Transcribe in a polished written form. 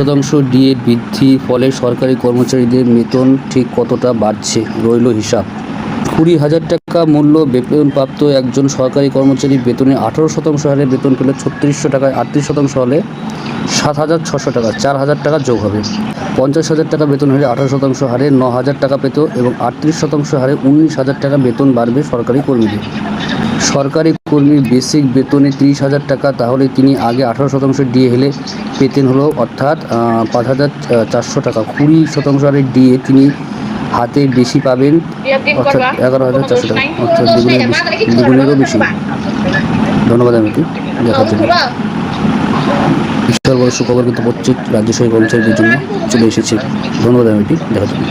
শতাংশ ডিএ বৃদ্ধি ফলে সরকারি কর্মচারীদের বেতন ঠিক কতটা বাড়ছে রইল হিসাব। 20,000 টাকা মূল্য বেতনপ্রাপ্ত একজন সরকারি কর্মচারী বেতনে 18% হারে বেতন পেলে 3600 টাকায় 38% হলে 7,600 টাকা, 4,000 টাকা যোগ হবে। 50,000 টাকা বেতন হলে 18% হারে 9,000 টাকা পেত এবং 38% হারে 19,000 টাকা বেতন বাড়বে সরকারি কর্মীদের। সরকারি কর্মীর বেসিক বেতনে 30,000 টাকা, তাহলে তিনি আগে 18% ডিএ হলে পেতেন হলো অর্থাৎ 5,400 টাকা। 20% হারে ডিএ তিনি হাতে বেশি পাবেন অর্থাৎ 11,400 টাকা, অর্থাৎ দ্বিগুণেরও বেশি। ধন্যবাদ আমাকে দেখার জন্য। বিশাল বড় সুখবর কিন্তু প্রত্যেক রাজ্য সরকারি কর্মচারীদের জন্য চলে এসেছে। ধন্যবাদ আমাকে দেখার জন্য।